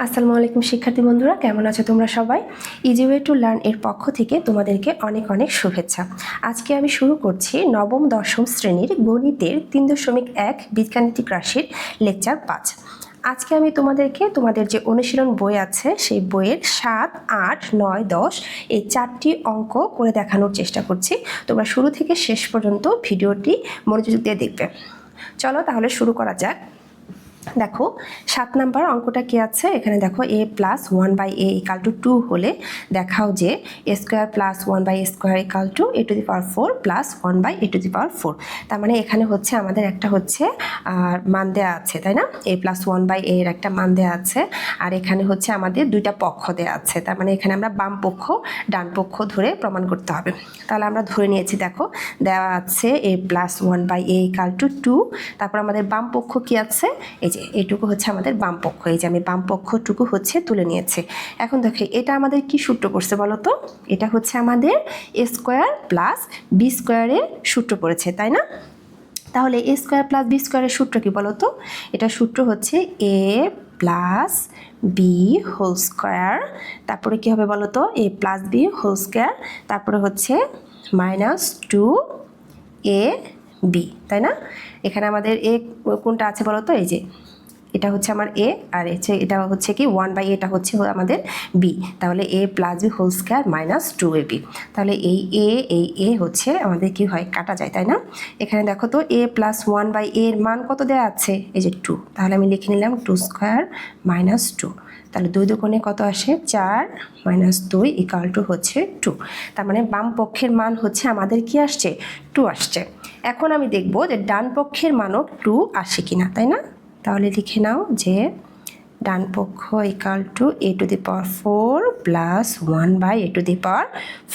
আসসালামু আলাইকুম শিক্ষার্থী বন্ধুরা, কেমন আছো তোমরা সবাই? ইজি ওয়ে টু লার্ন এর পক্ষ থেকে তোমাদেরকে অনেক অনেক শুভেচ্ছা। আজকে আমি শুরু করছি নবম দশম শ্রেণীর গণিতের 3.1 বীজগাণিতিক রাশির লেকচার 5। আজকে আমি তোমাদেরকে তোমাদের যে অনুশীলন বই আছে সেই বইয়ের 7, 8, 9, 10 এই 4টি অঙ্ক করে দেখানোর চেষ্টা করছি। তোমরা শুরু থেকে শেষ পর্যন্ত ভিডিওটি মনোযোগ দিয়ে দেখবে। চলো তাহলে শুরু করা যাক। দেখো 7 নাম্বার অঙ্কটা কি আছে, এখানে দেখো a plus 1/a equal to 2 হলে দেখাও যে a square plus 1/a square equal to a to the power 4 plus 1/a to the power 4। তার মানে এখানে হচ্ছে আমাদের একটা হচ্ছে মান দেওয়া আছে, তাই না? a প্লাস 1/a এর একটা মান দেওয়া আছে, আর এখানে হচ্ছে আমাদের দুইটা পক্ষ দেওয়া আছে। তার মানে এখানে আমরা বাম পক্ষ ডান পক্ষ ধরে প্রমাণ করতে হবে। তাহলে আমরা ধরে নিয়েছি, দেখো দেওয়া আছে a plus 1/a equal to 2। তারপর আমাদের বাম পক্ষ কি আছে, এই যে এইটুকু হচ্ছে আমাদের বাম পক্ষ। এই যে আমি বাম পক্ষটুকু হচ্ছে তুলে নিয়েছি। এখন দেখো এটা আমাদের কি সূত্র পড়ছে বলো তো? এটা হচ্ছে আমাদের a স্কোয়ার প্লাস বি স্কোয়ারের সূত্র পড়েছে, তাই না? তাহলে a স্কোয়ার প্লাস বি স্কোয়ারের সূত্র কি বলো তো? এটা সূত্র হচ্ছে a plus B whole square, তারপরে কি হবে বলো তো? a plus B whole square, তারপরে হচ্ছে -2a বি, তাই না? এখানে আমাদের এ কোনটা আছে বলো তো? এই যে এটা হচ্ছে আমার এ, আর এটা হচ্ছে কি 1/a, এটা হচ্ছে আমাদের বি। তাহলে a plus B whole square -2ab। তাহলে এই এ হচ্ছে আমাদের কি হয়, কাটা যায়, তাই না? এখানে দেখো তো a প্লাস 1/a এর মান কত দেওয়া আছে? এই যে 2। তাহলে আমি লিখে নিলাম 2 স্কোয়ার -2। তাহলে 2 দুগুণে কত আসে? 4 -2 ইকাল টু হচ্ছে 2। তার মানে বাম পক্ষের মান হচ্ছে আমাদের কি আসছে? 2 আসছে। এখন আমি দেখব যে ডান পক্ষের মানও 2 আসে কিনা, তাই না? তাহলে লিখে নাও যে ডান পক্ষ equal to a to the power 4 plus 1/a to the power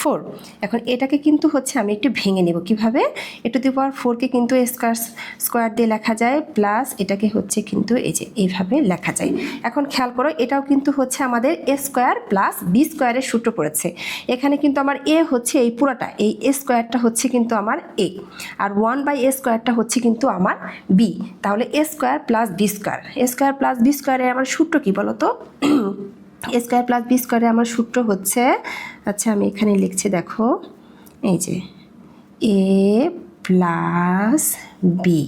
4। এখন এটাকে কিন্তু হচ্ছে আমি একটু ভেঙে নেব। কিভাবে? a টু দি পাওয়ার 4কে কিন্তু স্কোয়ার দিয়ে লেখা যায়, প্লাস এটাকে হচ্ছে কিন্তু এই যে এইভাবে লেখা যায়। এখন খেয়াল করো, এটাও কিন্তু হচ্ছে আমাদের a স্কোয়ার প্লাস বি স্কোয়ারের সূত্র পড়েছে। এখানে কিন্তু আমার a হচ্ছে এই পুরাটা, এই a স্কোয়ারটা হচ্ছে কিন্তু আমার a, আর 1/a স্কোয়ারটা হচ্ছে কিন্তু আমার b। তাহলে a square plus B square, a square plus B স্কোয়ারের আমার সূত্র কি বলো তো? a স্কোয়ার প্লাস বি স্কোয়ারের আমার সূত্র হচ্ছে, আচ্ছা আমি এখানে লিখছি, দেখো এই যে a প্লাস বি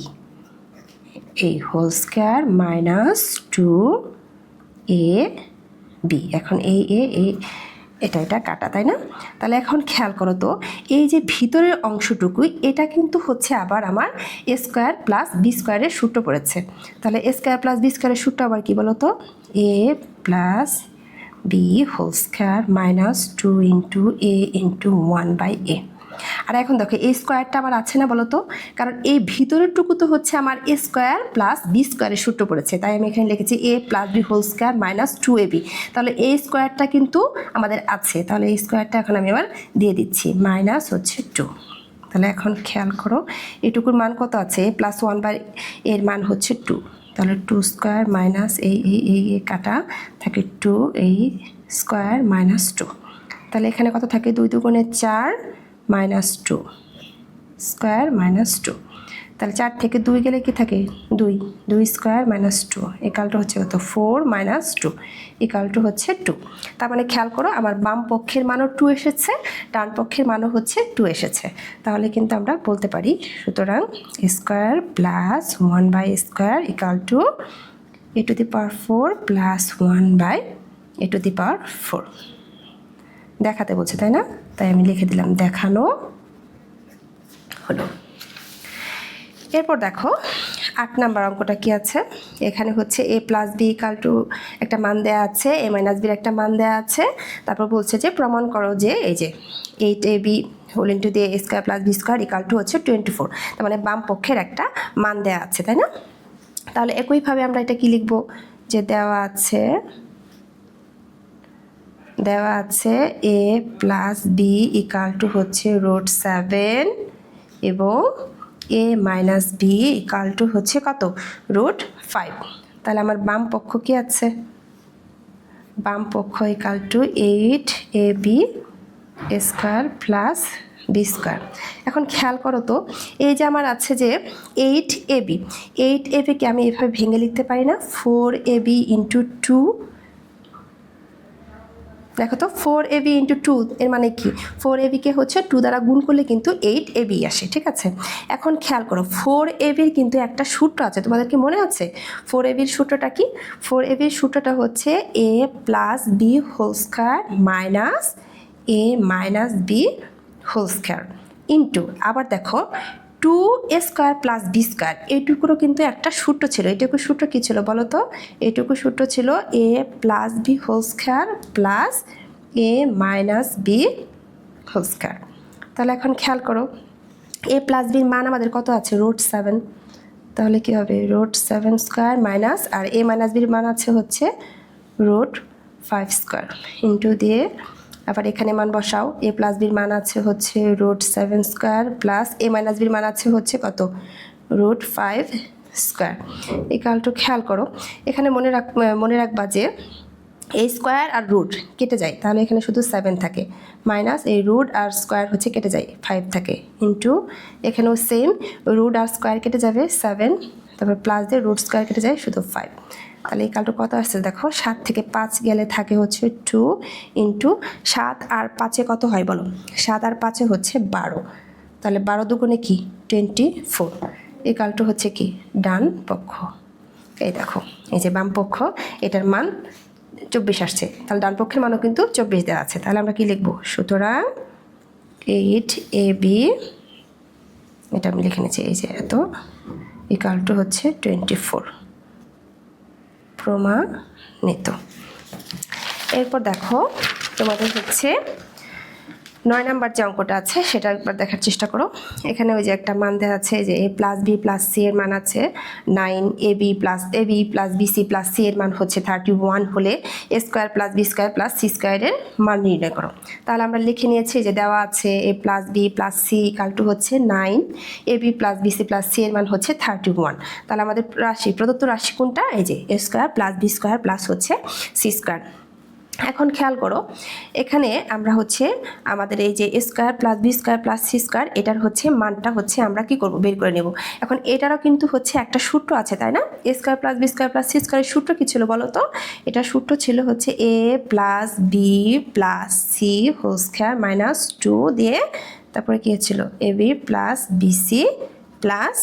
এই হোল স্কোয়ার -2ab। এখন এই এটা কাটা, তাই না? তাহলে এখন খেয়াল করো তো, এই যে ভিতরের অংশটুকুই এটা কিন্তু হচ্ছে আবার আমার a স্কোয়ার প্লাস বি স্কোয়ারের সূত্র পড়েছে। তাহলে a স্কোয়ার প্লাস বি স্কোয়ারের সূত্র আবার কি বলো তো? a plus B whole square -2 into a into 1/a। আর এখন দেখো এই স্কোয়ারটা আমার আছে না বলো তো? কারণ এই ভিতরের টুকু তো হচ্ছে আমার a স্কোয়ার প্লাস বি স্কোয়ারের সূত্র পড়েছে, তাই আমি এখানে লিখেছি a plus B whole square -2ab। তাহলে এই স্কোয়ারটা কিন্তু আমাদের আছে, তাহলে এই স্কোয়ারটা এখন আমি আবার দিয়ে দিচ্ছি -2। তাহলে এখন খেয়াল করো এটুকুর মান কত আছে? প্লাস 1/a এর মান হচ্ছে 2। তাহলে 2 স্কোয়ার মাইনাস এই কাটা থাকে 2 এই স্কোয়ার -2। তাহলে এখানে কত থাকে? 2 দুগুণে 4 -2 স্কোয়ার -2। তাহলে 4 থেকে 2 গেলে কি থাকে? 2 স্কোয়ার -2 ইকালটা হচ্ছে কত? 4 -2 ইকালটু হচ্ছে 2। তার মানে খেয়াল করো আমার বাম পক্ষের মানও 2 এসেছে, ডান পক্ষের মানও হচ্ছে 2 এসেছে। তাহলে কিন্তু আমরা বলতে পারি, সুতরাং square plus 1/a square equal to a to the power 4 plus 1/a to the power 4। দেখাতে বলছে, তাই না? তাই আমি লিখে দিলাম দেখানো হলো। এরপর দেখো 8 নাম্বার অঙ্কটা কি আছে। এখানে হচ্ছে a plus B equal to একটা মান দেওয়া আছে, a মাইনাস বির একটা মান দেওয়া আছে। তারপর বলছে যে প্রমাণ করো যে এই যে 8ab হোল ইন্টু দিয়ে a square plus B square equal to হচ্ছে 24। তার মানে বাম পক্ষের একটা মান দেওয়া আছে, তাই না? তাহলে একইভাবে আমরা এটা কি লিখবো, যে দেওয়া আছে a plus B equal to হচ্ছে √7 এবং a minus B equal to হচ্ছে কত? √5। তাহলে আমার বাম পক্ষ কি আছে? বাম পক্ষ equal to 8ab square plus B square. এখন খেয়াল করো তো, এই যে আমার আছে যে 8ab কে আমি এভাবে ভেঙে লিখতে পারি না? 4ab ইন্টু 2 দেখো তো 4ab ইন্টু 2 এর মানে কি 4abকে হচ্ছে 2 দ্বারা গুণ করলে কিন্তু 8ab আসে, ঠিক আছে। এখন খেয়াল করো 4ab কিন্তু একটা সূত্র আছে, তোমাদের কি মনে আছে 4ab সূত্রটা কি? 4ab সূত্রটা হচ্ছে a plus B whole square minus a minus B whole square into আবার দেখো 2a square plus B square, এইটুকুরও কিন্তু একটা সূত্র ছিল। এইটুকু সূত্র কী ছিল বলো তো? এইটুকু সূত্র ছিল a plus B whole square plus a minus B whole square. তাহলে এখন খেয়াল করো a প্লাস বির মান আমাদের কত আছে? √7। তাহলে কি হবে? √7 স্কয়ার মাইনাস আর a মাইনাস বির মান আছে হচ্ছে √5 স্কয়ার ইন্টু দিয়ে আবার এখানে মান বসাও। a প্লাস বির মান আছে হচ্ছে √7 স্কয়ার প্লাস a মাইনাস বির মান আছে হচ্ছে কত? √5 স্কয়ার। ইকুয়াল টু খেয়াল করো এখানে মনে রাখবা যে a স্কয়ার আর রুট কেটে যায়, তাহলে এখানে শুধু 7 থাকে, মাইনাস এই রুট আর স্কয়ার হচ্ছে কেটে যায় 5 থাকে, ইন্টু এখানেও সেম রুট আর স্কয়ার কেটে যাবে 7, তারপর প্লাস দিয়ে রুট স্কয়ার কেটে যায় শুধু 5। তাহলে এই কালটা কত আসছে দেখো, 7 থেকে 5 গেলে থাকে হচ্ছে 2 ইন্টু 7 আর 5-এ কত হয় বলো? 7 আর 5-এ হচ্ছে 12, তাহলে 12 দুগুণে কি 24। এই কালটা হচ্ছে কি ডান পক্ষ। এই দেখো এই যে বাম পক্ষ এটার মান 24 আসছে, তাহলে ডান পক্ষের মানও কিন্তু 24 দেওয়া আছে। তাহলে আমরা কি লিখবো? সুতরাং 8ab এটা আমি লিখে নিচ্ছি এই যে এত ইকুয়াল টু হচ্ছে 24 প্রমাণিত। এরপর দেখো তোমাদের হচ্ছে 9 নাম্বার যে অঙ্কটা আছে সেটা একবার দেখার চেষ্টা করো। এখানে ওই যে একটা মান দেওয়া আছে যে a plus B plus C এর মান আছে 9, ab plus BC plus C এর মান হচ্ছে 31 হলে a square plus B square plus C স্কয়ারের মান নির্ণয় করো। তাহলে আমরা লিখে নিয়েছি যে দেওয়া আছে a plus B plus C equal to হচ্ছে 9, ab plus BC plus C এর মান হচ্ছে 31। তাহলে আমাদের প্রদত্ত রাশি কোনটা? এই যে a square plus B square plus হচ্ছে সি স্কয়ার। এখন খেয়াল করো এখানে আমরা হচ্ছে আমাদের এই যে a square plus B square plus C square এটার হচ্ছে মানটা হচ্ছে আমরা কি করব? বের করে নেব। এখন এটারও কিন্তু হচ্ছে একটা সূত্র আছে, তাই না? a square plus B square plus C স্কয়ারের সূত্র কি ছিল বলো তো? এটার সূত্র ছিল হচ্ছে a plus B plus C whole square minus 2 দিয়ে তারপরে কি ছিল ab plus BC plus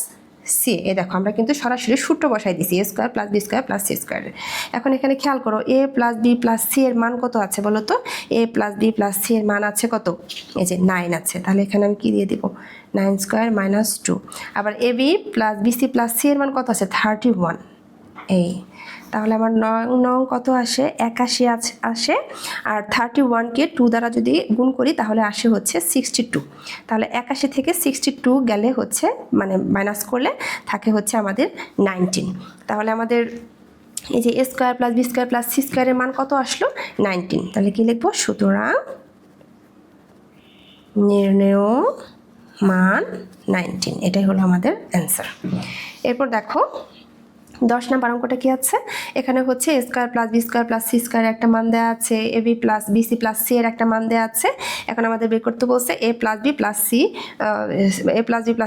C. এ দেখো আমরা কিন্তু সরাসরি সূত্র বসাই দিছি a square plus B square plus C স্কয়ারের। এখন এখানে খেয়াল করো a plus B plus C এর মান কত আছে বলো তো? a plus B plus C এর মান আছে কত? এই যে 9 আছে। তাহলে এখানে আমি কি দিয়ে দিব? 9 স্কয়ার মাইনাস 2। আবার ab plus BC plus C এর মান কত আছে? 31। এই তাহলে আমার নং কত আসে? 81 আসে। আর 31কে 2 দ্বারা যদি গুণ করি তাহলে আসে হচ্ছে 62। তাহলে 81 থেকে 62 গেলে হচ্ছে মানে মাইনাস করলে থাকে হচ্ছে আমাদের 19। তাহলে আমাদের এই যে a square plus B square plus C স্কয়ারের মান কত আসলো? 19। তাহলে কি লিখবো? সুতরাং নির্ণেয় মান 19, এটাই হলো আমাদের অ্যান্সার। এরপর দেখো 10 নাম্বার অঙ্কটা কি আছে? এখানে হচ্ছে a square plus B square plus C স্কয়ারের একটা মান দেওয়া আছে, ab plus BC plus C এর একটা মান দেওয়া আছে। এখন আমাদের বের করতে বলছে a plus B plus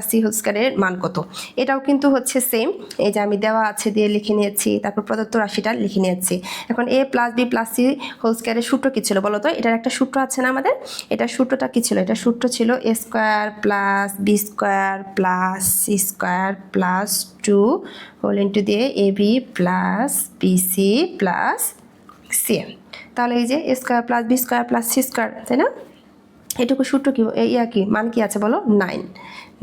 C whole স্কয়ারের মান কত। এটাও কিন্তু হচ্ছে সেম, এই যে আমি দেওয়া আছে দিয়ে লিখে নিয়েছি, তারপর প্রদত্ত রাশিটা লিখে নিয়েছি। এখন a plus B plus C whole স্কয়ারের সূত্র কী ছিল বলো তো? এটার একটা সূত্র আছে না আমাদের? এটার সূত্রটা কী ছিল? এটার সূত্র ছিল a square plus B square plus C square plus 2 whole into দিয়ে ab plus BC plus C. তাহলে এই যে a square plus B square plus C square, তাই না? এটুকু সূত্র কি কি মান কি আছে বলো?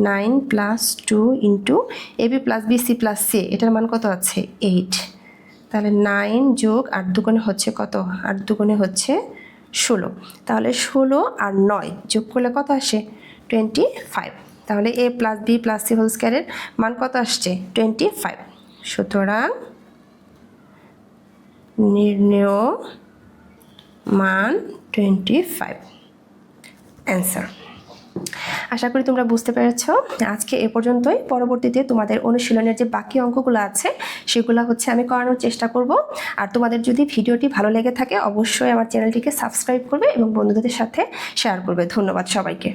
9 plus 2 into ab plus BC plus C, এটার মান কত আছে? 8। তাহলে 9 যোগ 8 দুগুণে হচ্ছে কত? 8 দুগুণে হচ্ছে 16। তাহলে 16 আর 9 যোগ করলে কত আসে? 25। তাহলে a plus B plus C whole স্কয়ারের মান কত আসছে? 25। সুতরাং নির্ণেয় মান 25 অ্যান্সার। আশা করি তোমরা বুঝতে পেরেছো। আজকে এ পর্যন্তই। পরবর্তীতে তোমাদের অনুশীলনের যে বাকি অঙ্কগুলো আছে সেগুলো হচ্ছে আমি করানোর চেষ্টা করব। আর তোমাদের যদি ভিডিওটি ভালো লেগে থাকে অবশ্যই আমার চ্যানেলটিকে সাবস্ক্রাইব করবে এবং বন্ধুদের সাথে শেয়ার করবে। ধন্যবাদ সবাইকে।